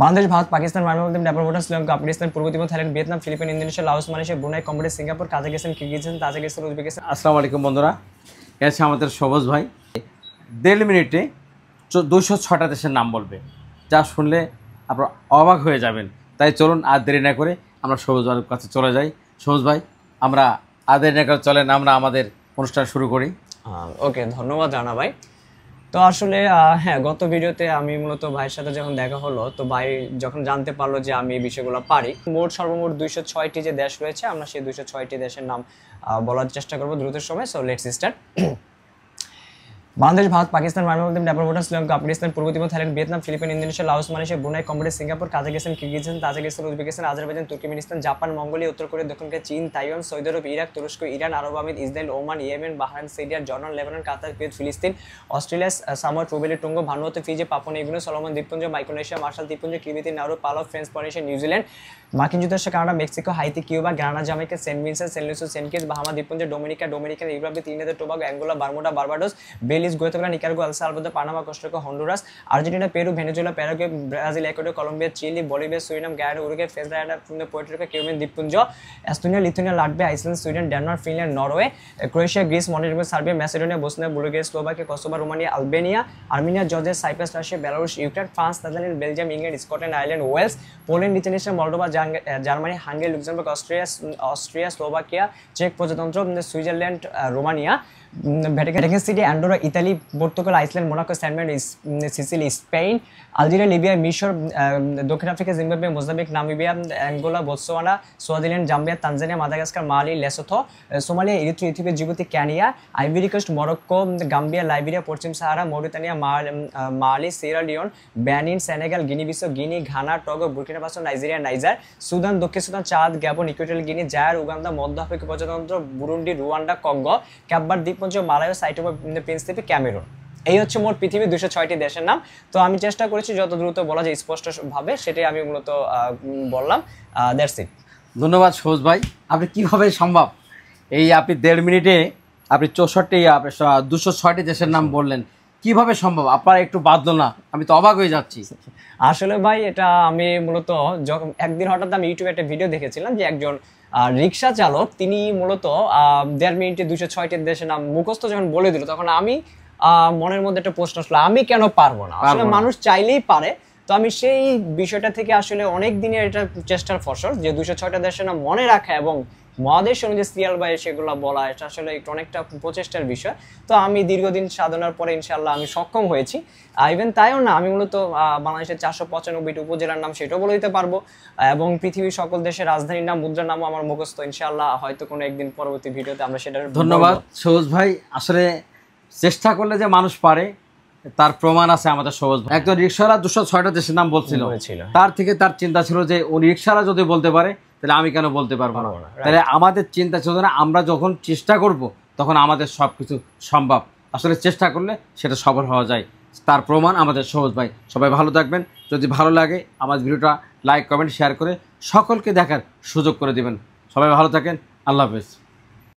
Bangladesh, Bharat, Pakistan, Myanmar, Nepal, Bhutan, Sri Lanka, Afghanistan, পূর্ব Timor, Thailand, Vietnam, Philippine, Indonesia, Laos, Malaysia, Brunei, Cambodia, Singapore, Kazakhstan, Kyrgyzstan, Tajikistan, Uzbekistan. আসসালামু আলাইকুম বন্ধুরা, এ আছে আমাদের সবুজ ভাই। 1.5 মিনিটে 206টা দেশের নাম বলবে, যা শুনলে আপনারা অবাক হয়ে যাবেন। তাই চলুন আর দেরি না করে আমরা সবুজ ভাইয়ের কাছে চলে যাই। সবুজ ভাই, আমরা আর দেরি না করে চলেন আমরা আমাদের অনুষ্ঠান শুরু করি। ওকে, ধন্যবাদ রানা ভাই। তো আসলে হ্যাঁ, গত ভিডিওতে আমি মূলত ভাইয়ের সাথে যখন দেখা হলো, তো ভাই যখন জানতে পারলো যে আমি এই বিষয়গুলো পারি, সর্বমোট 206টি যে দেশ রয়েছে, আমরা সেই 206টি দেশের নাম বলার চেষ্টা করবো দ্রুত সময়। So let's start. Bangladesh, Bharat, Pakistan, Myanmar, Nepal, Bhutan, Sri Lanka, Afghanistan, পূর্ব Timor, Thailand, Vietnam, Philippine, Indonesia, Laos, Malaysia, Brunei, Cambodia, Singapore, Kazakhstan, Kyrgyzstan, Tajikistan, Uzbekistan, Azerbaijan, Turkmenistan, Japan, Mongolia, উত্তর কোরিয়া, দক্ষিণ কোরিয়া, চীন, তাইওয়ান, সৌদি আরব, ইরাক, তুরস্ক, Iran, Arab Emirates, Israel, Oman, Yemen, Bahrain, Syria, Jordan, Lebanon, Qatar, Kuwait, ফিলিস্তিন, Australia, Samoa, ট্রুবেলি, Tonga, Vanuatu, Fiji, Papua New Guinea, Solomon দ্বীপপুঞ্জ, Micronesia, martial দ্বীপপুঞ্জ, Kiribati, Nauru, Palau, French Polynesia, New Zealand, মার্কিন যুক্তরাষ্ট্র, Canada, Mexico, Haiti, Cuba, গ্রানা, Jamaica, Saint Vincent, Saint Louis, Saint Kitts, Bahama দ্বীপপুঞ্জ, Dominican Republic, Trinidad ও Tobago, Angola, Bermuda, Barbados, Belize, Guatemala, Nicaragua, El Salvador, Panama, Costa Rica, Honduras, Argentina, Peru, Venezuela, Paraguay, Brazil, Ecuador, Colombia, Chile, Bolivia, Suriname, Guyana, Uruguay, ফেজারাডা, Puerto Rico, Cuban দ্বীপপুঞ্জ, Estonia, Lithuania, Latvia, Iceland, Sweden, Denmark, Finland, Norway, Croatia, Greece, Montenegro, Serbia, Macedonia, Bosnia, Bulgaria, Slovakia, Kosovo, Romania, Albania, Armenia, Georgia, Cyprus, Russia, Belarus, Ukraine, France, Netherland, Belgium, England, Scotland, Ireland, Wales, Poland, Lithuania, Moldova, Germany, Hungary, Luxembourg, Austria, Slovakia, চেক প্রজাতন্ত্র, Switzerland, Romania, Vatican City, Andorra, Italy, Portugal, Iceland, Monaco, Saint Martin, Sicily, Spain, Algeria, Libya, মিশর, দক্ষিণ Africa, Zimbabwe, Mozambique, Namibia, Angola, Botswana, Swaziland, Zambia, Tanzania, Madagascar, Mali, Lesotho, Somalia, Eritrea, Ethiopia, Djibouti, Kenya, Ivory Coast, Morocco, Gambia, Liberia, পশ্চিম Sahara, Mauritania, মালি, Sierra Leone, Benin, Senegal, Guinea Bissau, Guinea, Ghana, Togo, Burkina Faso, Nigeria, Niger, Sudan, দক্ষিণ Sudan, Chad, Gabon, Equatorial Guinea, Zaire, Uganda, মধ্য Africa প্রজাতন্ত্র, Burundi, Rwanda, Congo, Cape Verde দ্বীপপুঞ্জ, মালয়, সাইটোবা, প্রিন্সিপি, Cameroon. এই হচ্ছে মোট পৃথিবীর 206টি দেশের নাম। তো আমি চেষ্টা করেছি যত দ্রুত বলা যায় স্পষ্ট ভাবে, সেটাই আমি মূলত বললাম। That's it. ধন্যবাদ সবুজ ভাই। আপনি কীভাবে সম্ভব এই আপনি 1.5 মিনিটে আপনি 206টি দেশের নাম বললেন, কিভাবে সম্ভব? আপনারা একটু বাধ্য না, আমি তো অবাক হয়ে যাচ্ছি। আসলে ভাই, এটা আমি মূলত যখন একদিন হঠাৎ আমি ইউটিউবে একটা ভিডিও দেখেছিলাম যে একজন রিক্সা চালক, তিনি মূলত 1.5 মিনিটে 206টি দেশের নাম মুখস্থ যখন বলে দিল, তখন আমি মনের মধ্যে একটা প্রশ্ন আসলো, আমি কেন পারবো না? আসলে মানুষ চাইলেই পারে। তো আমি সেই বিষয়টা থেকে আসলে অনেক দিনের এটা চেষ্টার ফসল, যে 206টা দেশের নাম মনে রাখা এবং মহাদেশ অনুযায়ী সিরিয়াল বাই সেগুলো বলা, এটা আসলে অনেকটা প্রচেষ্টার বিষয়। তো আমি দীর্ঘদিন সাধনার পরে ইনশাআল্লাহ আমি সক্ষম হয়েছি। ইভেন তাইও না, আমি মূলত বাংলাদেশের 495টি উপজেলার নাম সেটাও বলে দিতে পারবো, এবং পৃথিবীর সকল দেশের রাজধানীর নাম, মুদ্রার নামও আমার মুখস্থ। ইনশাআল্লাহ হয়তো কোনো একদিন পরবর্তী ভিডিওতে আমরা সেটা। ধন্যবাদ সবুজ ভাই। আসলে চেষ্টা করলে যে মানুষ পারে তার প্রমাণ আছে আমাদের সবুজ ভাই। একজন রিক্সাওয়ালা 206টা দেশের নাম বলছিল, তার থেকে তার চিন্তা ছিল যে উনি রিক্সাওয়ালা যদি বলতে পারে তাহলে আমি কেন বলতে পারবো না? তাহলে আমাদের চিন্তা চেতনা, আমরা যখন চেষ্টা করব তখন আমাদের সব কিছু সম্ভব। আসলে চেষ্টা করলে সেটা সফল হওয়া যায়, তার প্রমাণ আমাদের সবুজ ভাই। সবাই ভালো থাকবেন। যদি ভালো লাগে আমার ভিডিওটা লাইক, কমেন্ট, শেয়ার করে সকলকে দেখার সুযোগ করে দিবেন। সবাই ভালো থাকেন। আল্লাহ হাফেজ।